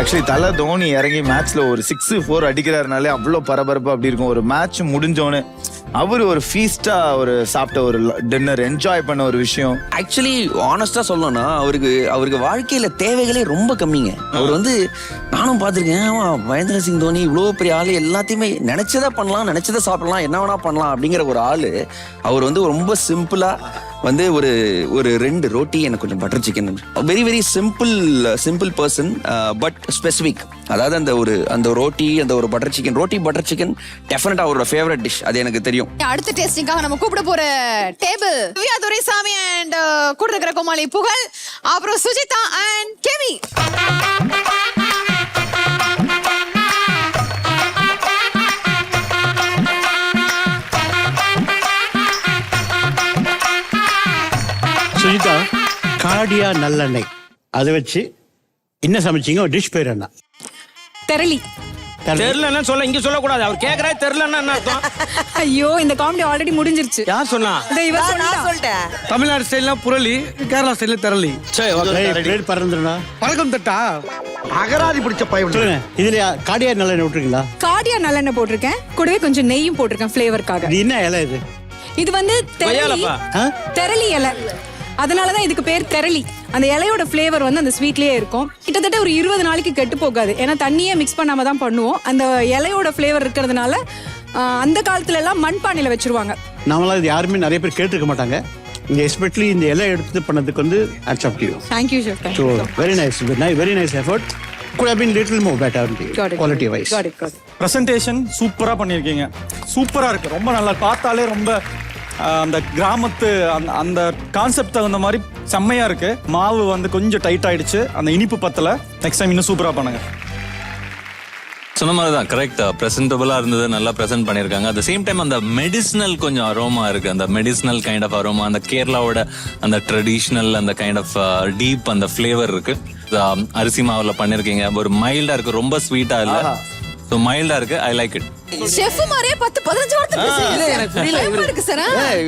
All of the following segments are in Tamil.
ஆக்சுவலி தலை தோனி இறங்கி மேட்ச்ல ஒரு 6-4 அடிக்கிறாருனாலே அவ்வளோ பரபரப்பு அப்படி இருக்கும். ஒரு மேட்ச் முடிஞ்சோன்னு அவரு ஒரு ஃபீஸ்டா ஒரு சாப்பிட்ட ஒரு டின்னர் என்ஜாய் பண்ண ஒரு விஷயம். ஆக்சுவலி ஆனஸ்டா சொல்லணும்னா அவருக்கு வாழ்க்கையில தேவைகளே ரொம்ப கம்மிங்க. அவர் வந்து நானும் பார்த்துருக்கேன், மகேந்திர சிங் தோனி இவ்வளோ பெரிய ஆளு, எல்லாத்தையுமே நினைச்சதை பண்ணலாம், நினைச்சதை சாப்பிடலாம், என்ன வேணா பண்ணலாம் அப்படிங்கிற ஒரு ஆளு. அவர் வந்து ரொம்ப சிம்பிளா வந்து ஒரு 2 ரோட்டி, எனக்கு கொஞ்சம் butter chicken. Very very simple person, but specific. அதாவது அந்த ரோட்டி, அந்த ஒரு butter chicken, roti butter chicken டெஃபினட்டா அவரோட ஃபேவரட் டிஷ். அது எனக்கு தெரியும். அடுத்த டேஸ்டிங்காக நம்ம கூப்பிட போற டேபிள் திவ்யா துரைசாமி அண்ட் கூட இருக்கிற கோமாளி புகழ், அப்புறம் சுஜிதா அண்ட் கேமி. சுஜிதா, காடியா நல்லெண்ணெய் அதை வச்சு என்ன சமைச்சீங்க? டிஷ் பேர் என்ன? தெரளி. தெரியலன்னு சொல்ல, இங்க சொல்லக்கூடாது. அவர் கேக்குறா தெரியலன்னா என்ன அர்த்தம்? ஐயோ, இந்த காமெடி ஆல்ரெடி முடிஞ்சிருச்சு. யார் சொன்னா? நான் சொல்லிட்டேன். தமிழ்நாடு ஸ்டைல்ல புரளி, கேரளா ஸ்டைல்ல தெரளி. பிளேட் பறந்துடா. பழக்கம் தட்டா அகராதி பிடிச்ச பையன் சொல்லுங்க. இதுல காடியா நல்லெண்ணெய் விட்டுருக்கீங்களா? காடியா நல்லெண்ணெய் போட்டிருக்கேன், கூடவே கொஞ்சம் நெய்யும் போட்டிருக்கேன் ஃபிளேவருக்காக. இது என்ன இலை இது? இது வந்து தெரளி இலை, அதனாலதான் இதுக்கு பேர் தெரளி. அந்த இலையோட ஃபிளேவர் வந்து அந்த ஸ்வீட்லயே இருக்கும். கிட்டத்தட்ட ஒரு 20 நாளைக்கு கெட்டு போகாது, ஏன்னா தண்ணியே மிக்ஸ் பண்ணாம தான் பண்ணுவோம். அந்த இலையோட ஃபிளேவர் இருக்கிறதுனால அந்த காலத்துல எல்லாம் மண்பானையில வச்சிருவாங்க. நம்மளால இது யாருமே நிறைய பேர் கேட்டிருக்க மாட்டாங்க. இந்த எஸ்பெஷலி இந்த இலை எடுத்து பண்ணதுக்கு வந்து hats off to you. Thank you, chef. So very nice effort. Could have been little more better quality wise. Got it. Presentation சூப்பரா பண்ணிருக்கீங்க. சூப்பரா இருக்கு, ரொம்ப நல்லா. பார்த்தாலே ரொம்ப அந்த கிராமத்து அந்த கான்செப்ட் தகுந்த மாதிரி செம்மையா இருக்கு. மாவு வந்து கொஞ்சம் டைட் ஆயிடுச்சு, அந்த இனிப்பு பத்தல. நெக்ஸ்ட் டைம் இன்னும் சூப்பரா பண்ணுங்க. சொன்ன மாதிரி தான், கரெக்ட். ப்ரெசென்டபிளா இருந்தது, நல்லா ப்ரெசென்ட் பண்ணிருக்காங்க. அட் த சேம் டைம் அந்த மெடிசினல் கொஞ்சம் அரோமா இருக்கு, அந்த மெடிசினல் கைண்ட் ஆஃப் அரோமா, அந்த கேரளாவோட அந்த ட்ரெடிஷ்னல் அந்த கைண்ட் ஆஃப் டீப் அந்த ஃபிளேவர் இருக்கு. அரிசி மாவுல பண்ணிருக்கீங்க. ஒரு மைல்டா இருக்கு, ரொம்ப ஸ்வீட்டா இல்ல, ஸோ மைல்டா இருக்கு. I like it. ஷெஃப் மாதிரியே 10-15 வார்த்தை பேசுறீங்க. எனக்கு புரியல.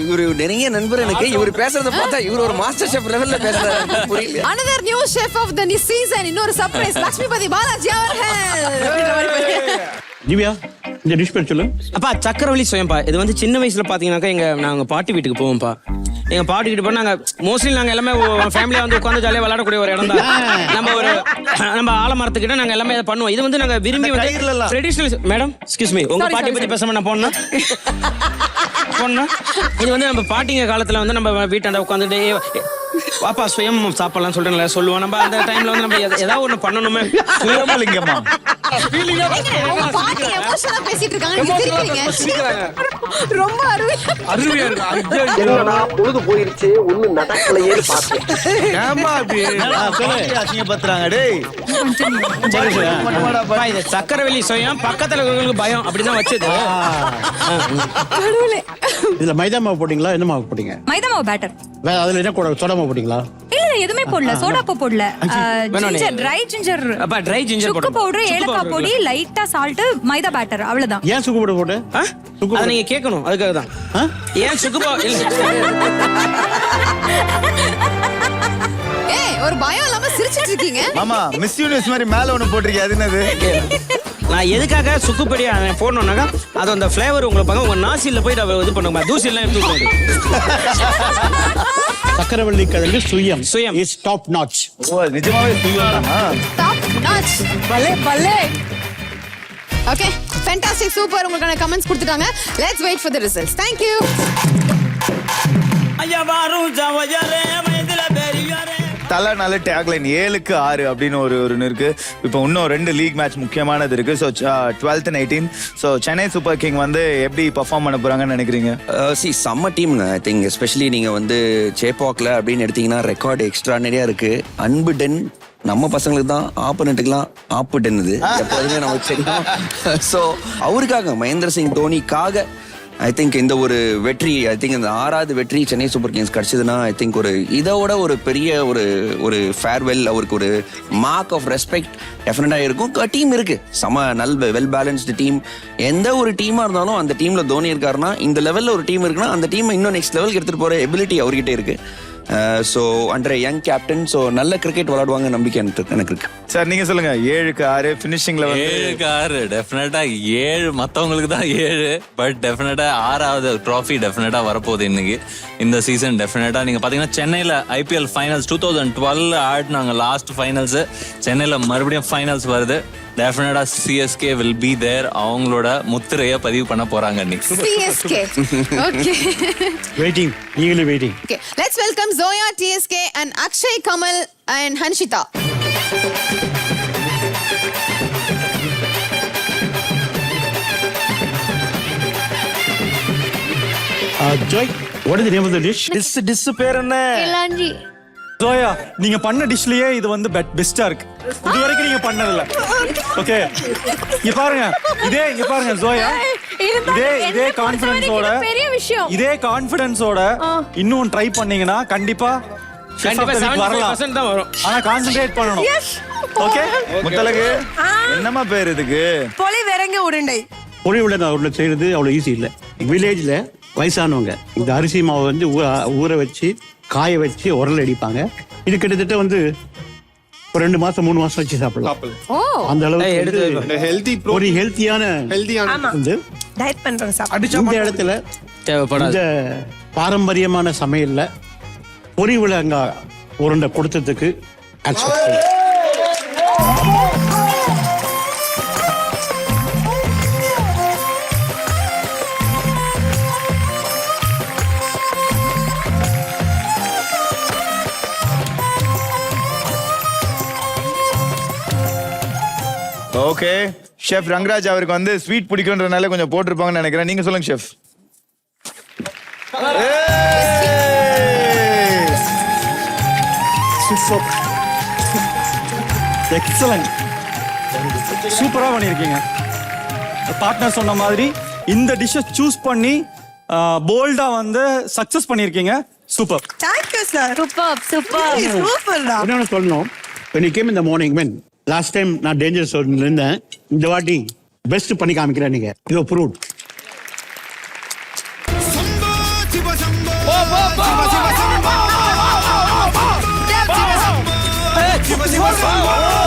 இவரு நெருங்கிய நண்பர் எனக்கு. இவர் பேசுறத பார்த்தா இவர் ஒரு மாஸ்டர் ஷெஃப் லெவல்ல பேசுறாரு. புரியல. Another new chef of the season, இன்னொரு சர்ப்ரைஸ், லட்சுமிபதி பாலாஜி அவர்கள். திவ்யா, இந்த டிஷ் பேர் சொல்லு. அப்பா, சக்கரவள்ளி சுயம்பா. இது வந்து சின்ன வயசுல பாத்தீங்கன்னாக்கா நாங்க பாட்டி வீட்டுக்கு போவோம்ப்பா. எங்க பாட்டி வீட்டு போய் நாங்க மோஸ்ட்லி நாங்க எல்லாமே ஃபேமிலியா வந்து உட்காந்து ஜாலியா விளையாடக்கூடிய ஒரு இடம் தான். நம்ம ஆலமரத்துக்கிட்ட நாங்க எல்லாமே இதை பண்ணுவோம். இது வந்து நாங்க விரும்பி வந்து ட்ரெடிஷனல். மேடம், எக்ஸ்கியூஸ் மீ, உங்க பாட்டி பத்தி பேசாம நான் போனா இது வந்து நம்ம பாட்டிங்க காலத்துல வந்து நம்ம வீட்டாண்ட உட்காந்துட்டு பாப்பா சுயம் சாப்பிடலாம் சொல்லிட்டு சொல்லுவோம். நம்ம அந்த டைம்ல வந்து நம்ம ஏதாவது ஒண்ணு பண்ணணுமே. சுயமலிங்கம்மா பாட்டி எமோஷனலா பேசிட்டு இருக்காங்க. ரொம்ப அருமையா இருக்கு. என்னடா பொழுது போயிருச்சு, ஒண்ணு நடக்கலையே பார்த்தேன். ஏமா அப்படி அசிங்கப்படுத்துறாங்க டேய். இது சக்கரவள்ளி சுயம், பக்கத்துல இருக்கிறவங்களுக்கு பயம், அப்படிதான் வச்சது. இதுல மைதா மாவு போட்டீங்களா? என்ன மாவு போட்டீங்க? மைதா மாவு பேட்டர். அதுல என்ன சோடா மாவு போட்டீங்களா? இல்ல, எதுவுமே போடல. சோடா போடல. Ginger, try ginger. அப்பா, ட்ரை ஜிஞ்சர் சுக்கு பவுடர், ஏலக்காய் பொடி, லைட்டா சால்ட், மைதா பேட்டர், அவ்வளவுதான். ஏன் சுக்கு பவுடர் போட்டு? அதை நீங்க கேட்கணும், அதுக்காக தான். ஏன் சுக்கு பவுடர்? ஏய், ஒரு பயம் இல்லாம சிரிச்சிட்டு இருக்கீங்க. மாமா, மிஸ் யூனிவர்ஸ் மாதிரி மேல ஒண்ணு போட்டிருக்கீங்க, அது என்னது? நான் எதுக்காக சுக்குப்படி போடணும்னாக்கா அது அந்த ஃபிளேவர் உங்களுக்கு பார்க்க உங்க நாசில போயிட்டு இது பண்ணுங்க, தூசி எல்லாம் எடுத்து. சக்கரவள்ளி கிழங்கு சுயம் இஸ் டாப் நாட்ச். ஓ, நிஜமாவே சுயம்தானா? Top notch. பல்லே. Okay, fantastic, super. உங்களுக்கான கமெண்ட்ஸ் கொடுத்துட்டாங்க. Let's wait for the results. Thank you. தலை நல்ல டேக்லைன் 7-6 அப்படின்னு ஒரு இருக்கு. இப்போ இன்னும் 2 லீக் மேட்ச் முக்கியமானது இருக்கு. So 12th and 18th. So Chennai super king வந்து எப்படி பர்ஃபார்ம் பண்ண போறாங்கன்னு நினைக்கிறீங்க? செம்ம டீம்ங்க. ஐ திங்க் எஸ்பெஷலி நீங்க வந்து சேப்பாக்ல அப்படின்னு எடுத்தீங்கன்னா ரெக்கார்டு எக்ஸ்ட்ரானரியா இருக்கு. அன்பு டென் நம்ம பசங்களுக்கு தான், ஆப்போனண்ட்டுக்கெல்லாம் ஆப்பு டென். இது எப்போதுமே நமக்கு தெரியும். ஸோ அவருக்காக, மகேந்திர சிங் தோனிக்காக ஐ திங்க் இந்த ஒரு வெற்றி, ஐ திங்க் இந்த 6வது வெற்றி சென்னை சூப்பர் கிங்ஸ் கிடைச்சதுன்னா ஐ திங்க் ஒரு இதோட ஒரு பெரிய ஒரு ஃபேர்வெல், அவருக்கு ஒரு மார்க் ஆஃப் ரெஸ்பெக்ட் டெஃபினட்டாக இருக்கும். டீம் இருக்கு, வெல் பேலன்ஸ்டு டீம். எந்த ஒரு டீமாக இருந்தாலும் அந்த டீமில் தோனி இருக்காருன்னா, இந்த லெவலில் ஒரு டீம் இருக்குன்னா அந்த டீமை இன்னும் நெக்ஸ்ட் லெவலுக்கு எடுத்துகிட்டு போகிற எபிலிட்டி அவர்கிட்ட இருக்கு. So under young captain, so நல்ல கிரிக்கெட் விளையாடுவாங்க நம்பிக்கை எனக்கு இருக்கு. சார் நீங்க சொல்லுங்க. 7-6 ஃபினிஷிங்ல வந்து 7-6 டெஃபினட்டா 7 மத்தவங்களுக்கு தான் 7, பட் டெஃபினட்டா 6வது ட்ராஃபி டெஃபினட்டா வரப்போகுது இன்னைக்கு இந்த சீசன். டெஃபினட்டா நீங்க பாத்தீங்கன்னா சென்னையில IPL ஃபைனல்ஸ் 2012 ஆடினாங்க லாஸ்ட் ஃபைனல்ஸ். சென்னையில மறுபடியும் ஃபைனல்ஸ் வருது. டெஃபினட்டா CSK will be there. அவங்களோட முத்திரையை பதிவு பண்ண போறாங்க இன்னைக்கு. CSK. Okay. Waiting, eagerly waiting. Okay. Let's welcome Zoya, TSK and Akshay, Kamal and Hanshita. Joy, what is the name of the dish? டிஸ் பேர் என்ன? இலாஞ்சி. ஜோயா, நீங்க பண்ண டிஷ்லயே இது வந்து பெஸ்டா இருக்கு. இது வரைக்கும் நீங்க பண்ணதில்ல. ஓகே, இங்க பாருங்க. இங்க பாருங்க ஜோயா. இதே கான்ஃபிடன்ஸோட பெரிய விஷயம். இதே கான்ஃபிடன்ஸோட இன்னும் ட்ரை பண்ணீங்கன்னா கண்டிப்பா கண்டிப்பா வரலாம். 75% தான் வரும். ஆனா கான்சென்ட்ரேட் பண்ணணும். ஓகே முத்தலகு என்னமா பேர் இதுக்கு? பொலி வெரங்க உருண்டை. பொடி உள்ள செய்யறது அவ்வளோ ஈஸி இல்லை. வில்லேஜில் வயசானவங்க இந்த அரிசி மாவை வந்து ஊற வச்சு காய வச்சு உரல் அடிப்பாங்க. இது கிட்டத்தட்ட வந்து ஒரு 2 மாசம் 3 மாசம் வச்சு சாப்பிடலாம். அந்த அளவுக்கு ஒரு ஹெல்த்தியான வந்து டயட் பண்றோம் சார். இந்த இடத்துல தேவைப்படாது. இந்த பாரம்பரியமான சமையல்ல பொரி விலங்கா உருண்டை கொடுத்ததுக்கு accept. ஓகே ஷெஃப் ரங்கராஜ் அவருக்கு வந்து ஸ்வீட் பிடிக்கும்ன்றனால கொஞ்சம் போட்டிருப்பாங்கன்னு நினைக்கிறேன். நீங்க சொல்லுங்க ஷெஃப். சூப்பர், எக்ஸலன்ட், சூப்பரா பண்ணிருக்கீங்க. பார்ட்னர் சொன்ன மாதிரி இந்த டிஷ்ஷை சூஸ் பண்ணி போல்டா வந்து சக்சஸ் பண்ணிருக்கீங்க. Super. Thank you sir. Super. என்ன சொல்லணும், when you came in the morning, when last time நான் டேஞ்சர் சோன்ல இருந்தேன், இந்த வாட்டி பெஸ்ட் பண்ணி காமிக்கிறேன். நீங்க யூ ப்ரூவ்ட். Step.